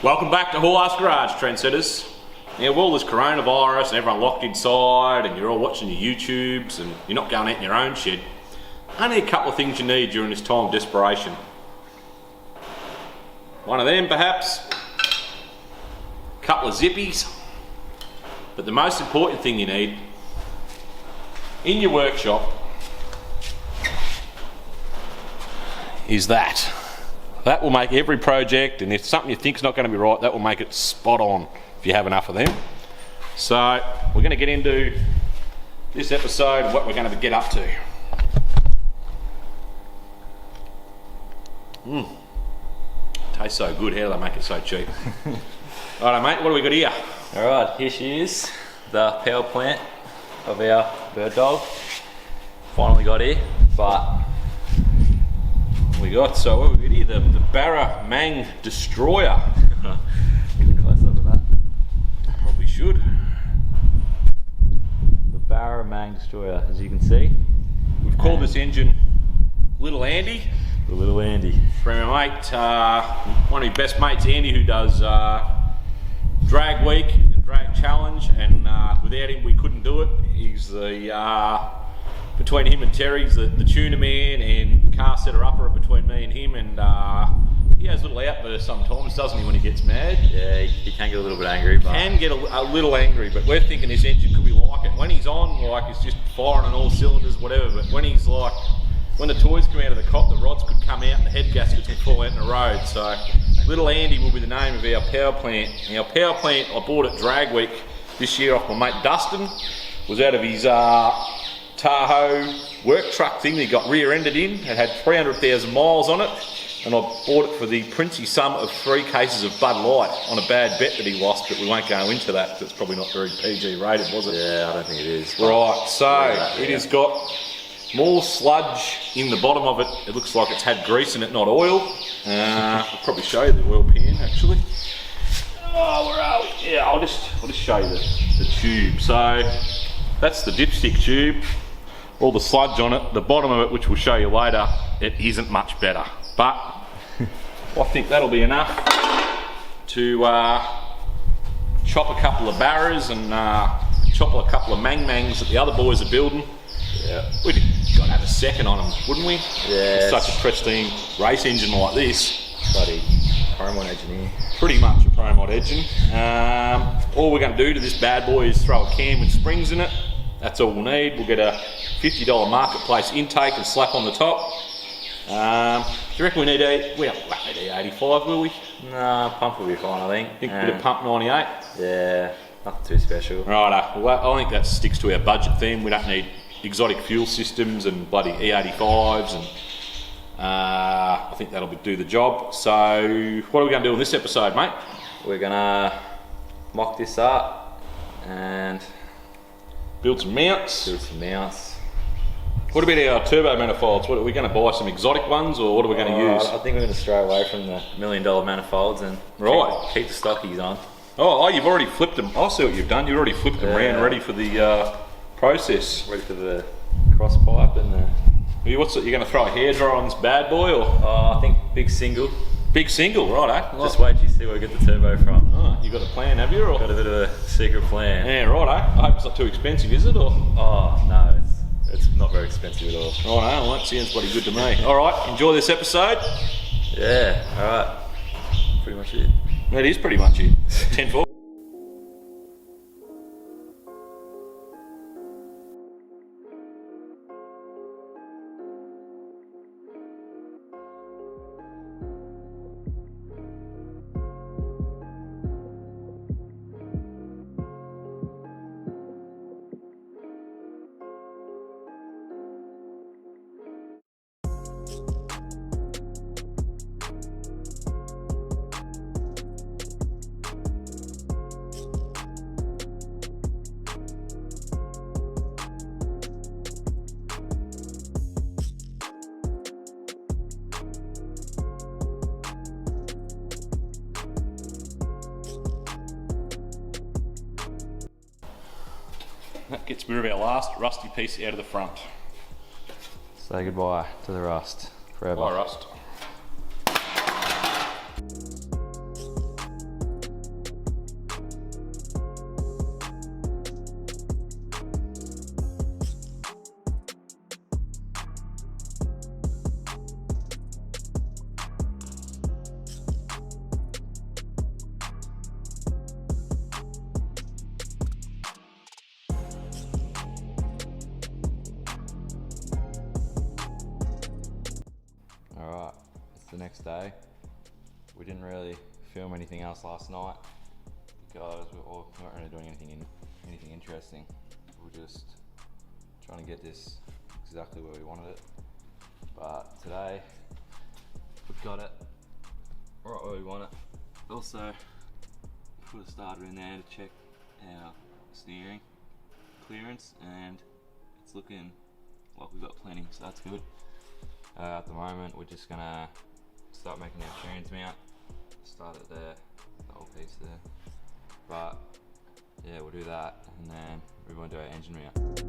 Welcome back to Haulass Garage, trendsetters. Now, with all this coronavirus and everyone locked inside and you're all watching your YouTubes and you're not going out in your own shed, only a couple of things you need during this time of desperation. One of them, perhaps, a couple of zippies, but the most important thing you need in your workshop is that. That will make every project, and if something you think is not going to be right, that will make it spot on if you have enough of them. So we're going to get into this episode, what we're going to get up to. Tastes so good. How do they make it so cheap? Alright mate, what do we got here? Alright, here she is, the power plant of our bird dog. Finally got here, but We got what we got here, the Barra Mang Destroyer. get a close up of that. Probably should. The Barra Mang Destroyer, as you can see. We've called this engine Little Andy. The little Andy. From our mate, one of his best mates, Andy, who does drag week and drag challenge, and without him we couldn't do it. He's the between him and Terry's the tuner man and car setter upper between me and him, and he has little outbursts sometimes, doesn't he, when he gets mad? Yeah, he can get a little bit angry. But Can get a little angry, but we're thinking this engine could be like it. When he's on, like, it's just firing on all cylinders, whatever, but when he's like, when the toys come out of the cot, the rods could come out and the head gaskets could fall out in the road. So Little Andy will be the name of our power plant. Our power plant, I bought at Drag Week this year off my mate Dustin. Was out of his Tahoe work truck thing that he got rear-ended in. It had 300,000 miles on it, and I bought it for the princely sum of 3 cases of Bud Light on a bad bet that he lost, but we won't go into that because it's probably not very PG rated, was it? yeah, I don't think it is. Right, so Yeah. it has got more sludge in the bottom of it. It looks like it's had grease in it, not oil. I'll probably show you the oil pan actually. Oh, where are we? Yeah, I'll just show you the tube. So that's the dipstick tube. All the sludge on it. The bottom of it, which we'll show you later, it isn't much better. But I think that'll be enough to chop a couple of barras and chop a couple of mang-mangs that the other boys are building. Yeah. We'd got to have a second on them, wouldn't we? Yeah. With such a pristine race engine like this. Bloody Paramount engineer. Pretty much a pro mod engine. All we're going to do to this bad boy is throw a cam with springs in it. That's all we'll need. We'll get a $50 marketplace intake and slap on the top. Do you reckon we need we don't need 85, will we? Nah, pump will be fine, I think. Think a bit of pump 98? Yeah, nothing too special. Righto. Well, I think that sticks to our budget theme. We don't need exotic fuel systems and bloody E85s, and I think that'll do the job. So what are we going to do in this episode, mate? We're gonna mock this up and Build some mounts. build some mounts. What about our turbo manifolds? What, are we going to buy some exotic ones, or what are we going to use? I think we're going to stray away from the $1 million manifolds and Right. keep the stockies on. Oh, you've already flipped them. I see what you've done. You've already flipped them around, ready for the process. Ready for the cross pipe and the... You're going to throw a hairdryer on this bad boy, or I think big single. big single, right? Just wait till you see where we get the turbo from. Oh, you got a plan, have you? Or? Got a bit of a secret plan. Yeah, right. I hope it's not too expensive, is it? Or Oh no, it's not very expensive at all. right, well, that sounds bloody good to me. All right, enjoy this episode. Yeah, alright. Pretty much it. That is pretty much it. 10-4. That gets rid of our last rusty piece out of the front. Say goodbye to the rust forever. Bye, rust. the next day. We didn't really film anything else last night because we weren't really doing anything interesting. We were just trying to get this exactly where we wanted it. But today we've got it right where we want it. Also put a starter in there to check our steering clearance, and it's looking like we've got plenty, so that's good. At the moment we're just gonna start making our trans mount. Start it there, the whole piece there. But yeah, we'll do that and then we're going to do our engine mount.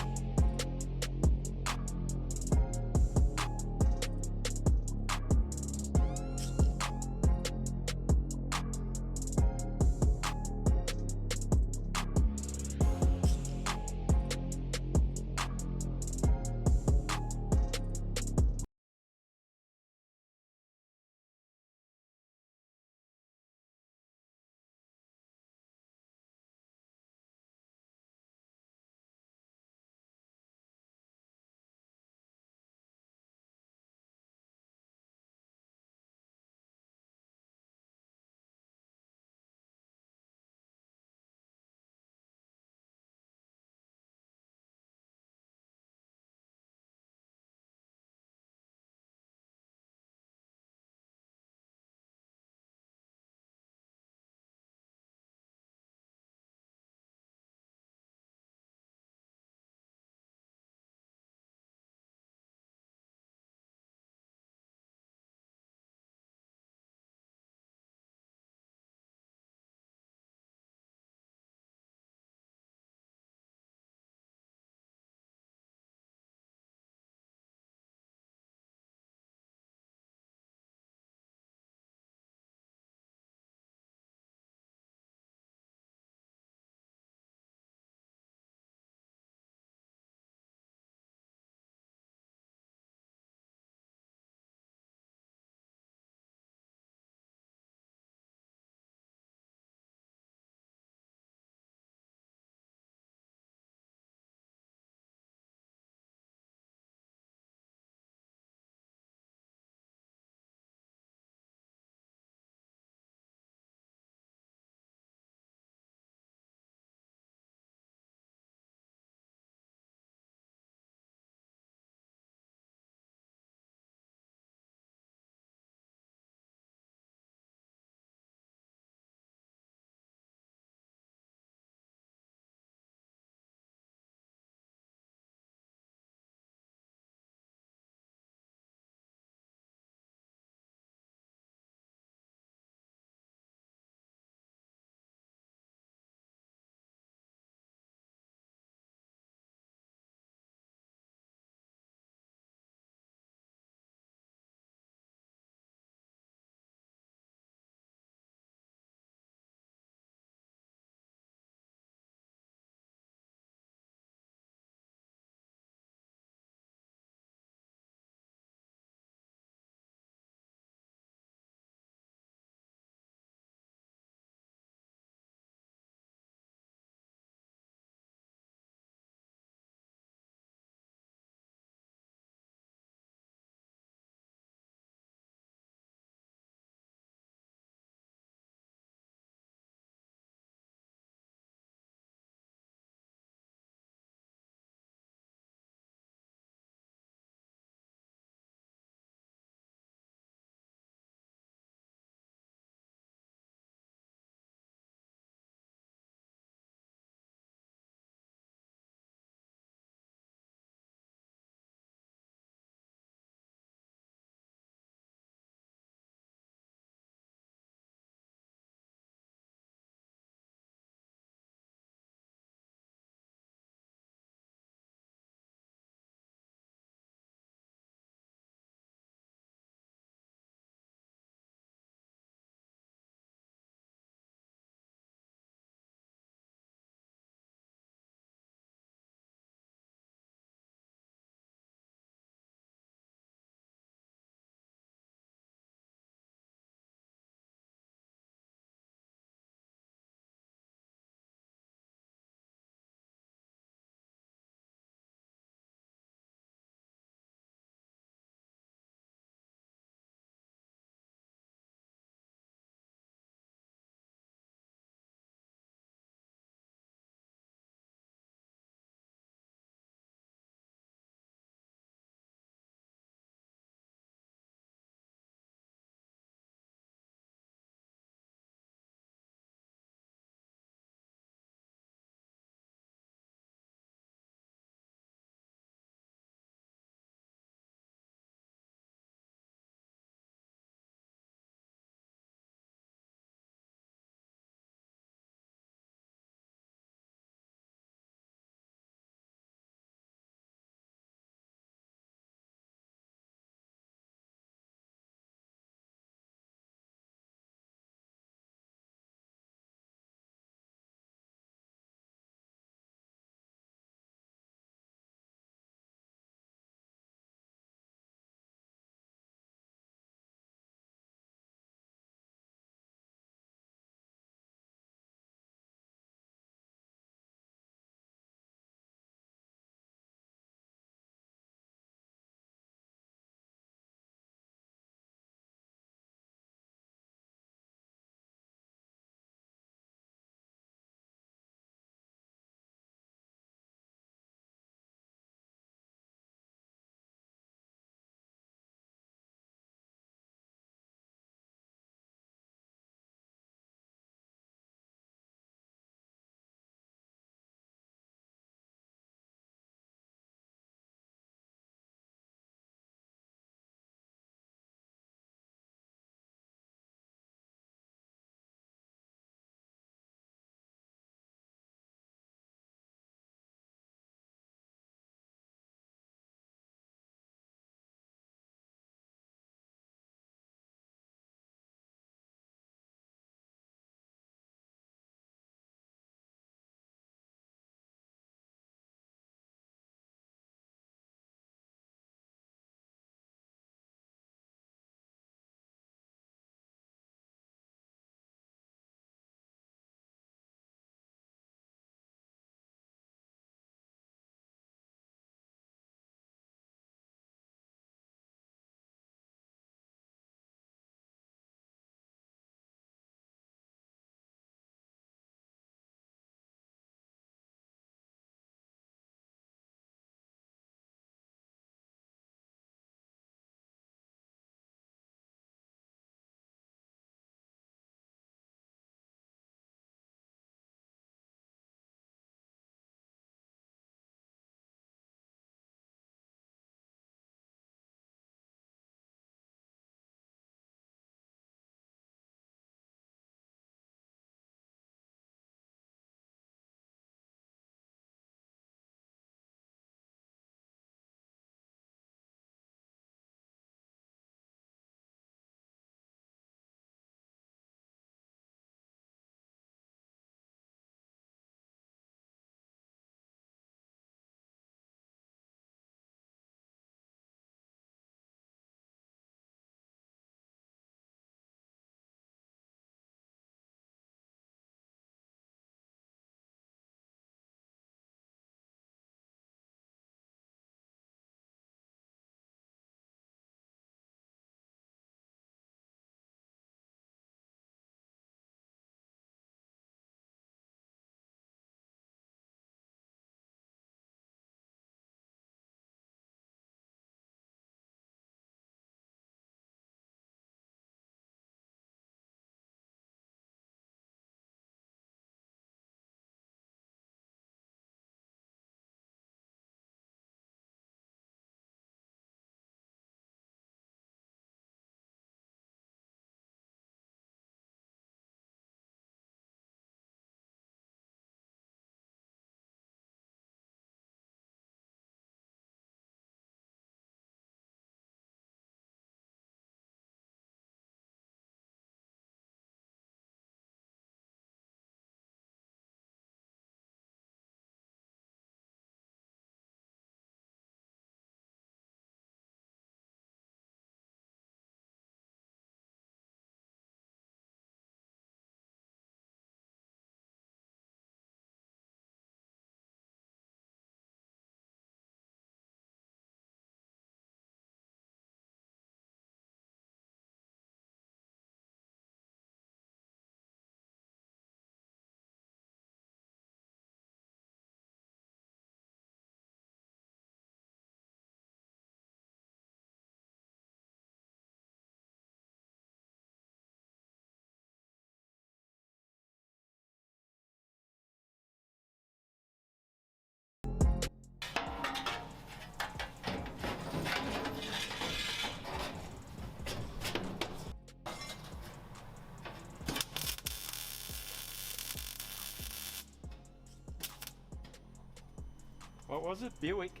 What was it? Buick?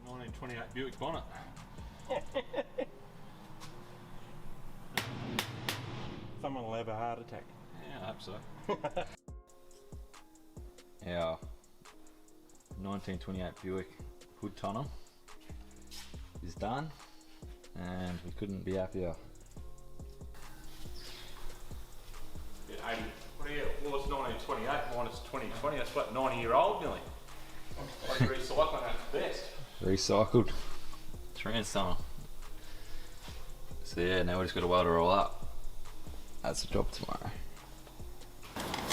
1928 Buick Bonnet. Someone will have a heart attack. Yeah, I hope so. Our 1928 Buick hood tunnel is done, and we couldn't be happier. Yeah, 80. What are you? Well, it's 1928 minus 2020. That's what, 90-year-old nearly. Like recycling at its best. Recycled trans tunnel. So yeah, now we just got to weld it all up. That's the job tomorrow.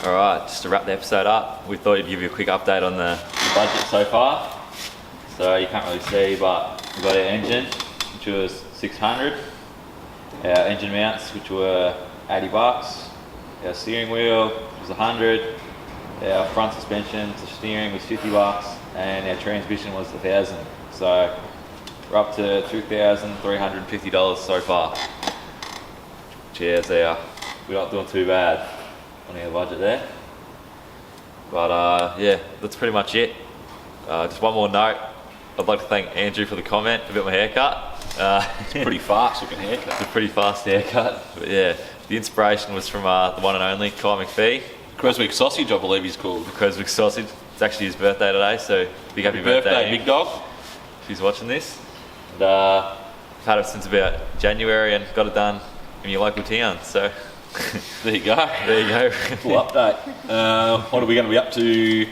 Alright, just to wrap the episode up, we thought we'd give you a quick update on the budget so far. So you can't really see, but we got our engine, which was 600. Our engine mounts, which were 80 bucks. Our steering wheel was 100. Our front suspension to steering was 50 bucks, and our transmission was 1,000. So we're up to $2,350 so far. Cheers, we're not doing too bad on our budget there. But yeah, that's pretty much it. Just one more note. I'd like to thank Andrew for the comment about my haircut. It's a pretty fast looking haircut. It's a pretty fast haircut, but yeah, the inspiration was from the one and only Kai McPhee. Creswick Sausage, I believe he's called. The Creswick Sausage. It's actually his birthday today, so big happy birthday, big dog. If he's watching this. And I've had it since about January and got it done in your local town, so There you go. there you go. Full update. What are we going to be up to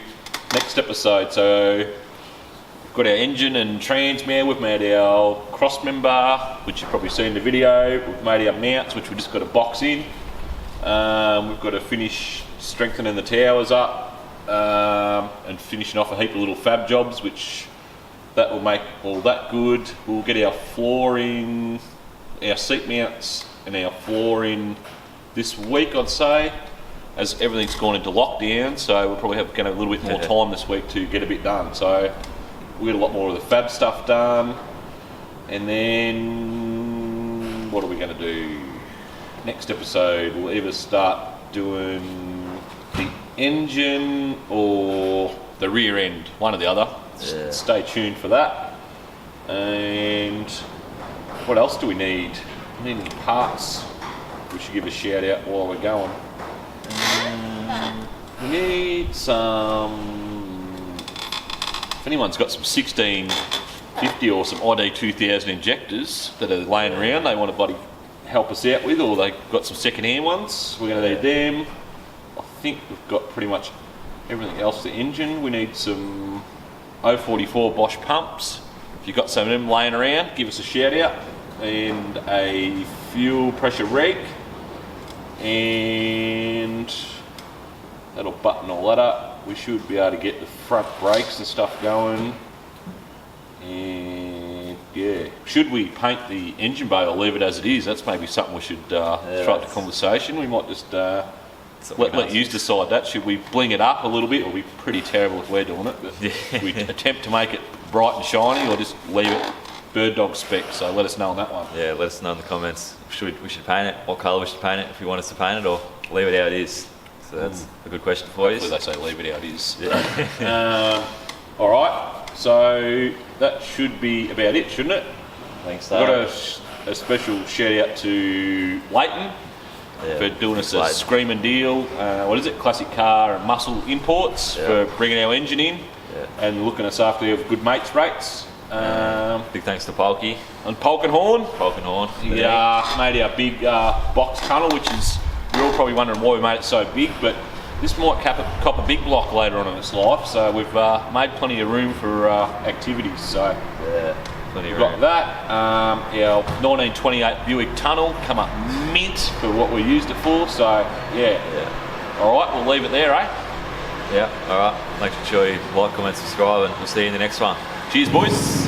next episode? So we've got our engine and trans mount. We've made our cross member, which you've probably seen in the video. We've made our mounts, which we just got to box in. We've got to finish strengthening the towers up and finishing off a heap of little fab jobs, which that will make all that good. We'll get our flooring, our seat mounts and our flooring this week, I'd say, as everything's gone into lockdown, so we'll probably have a little bit more time this week to get a bit done. So we'll get a lot more of the fab stuff done, and then what are we going to do? Next episode, we'll either start doing the engine or the rear end, one or the other. Yeah. Stay tuned for that. And what else do we need? We need any parts. We should give a shout out while we're going. We need some. If anyone's got some 1650 or some ID 2000 injectors that are laying around, they want to bloody help us out with, or they've got some second-hand ones, we're going to need them. I think we've got pretty much everything else. The engine, we need some 044 Bosch pumps. If you've got some of them laying around, give us a shout out. And a fuel pressure reg, and that'll button all that up. We should be able to get the front brakes and stuff going. And yeah, should we paint the engine bay or leave it as it is? That's maybe something we should start the conversation. We might just let you decide that. Should we bling it up a little bit, or are we pretty terrible if we're doing it? But we attempt to make it bright and shiny, or just leave it bird dog spec, so let us know on that one. Yeah, let us know in the comments. We should paint it, what colour we should paint it, if you want us to paint it, or leave it how it is. So that's a good question for you. Hopefully they say leave it how it is. Yeah. Alright, so that should be about it, shouldn't it? Thanks, We've got a special shout out to Leighton for doing us a screaming deal. What is it? Classic Car and Muscle Imports for bringing our engine in and looking us after our good mates rates. Big thanks to Polky and Falcon. Yeah, made our big box tunnel, which is, you're all probably wondering why we made it so big, but this might cop a big block later on in its life, so we've made plenty of room for activities. So yeah, plenty of we've room. got that. Our 1928 Buick tunnel come up mint for what we used it for. So yeah. All right, we'll leave it there, eh? Yeah, all right. Make sure you like, comment, subscribe, and we'll see you in the next one. Cheers, boys.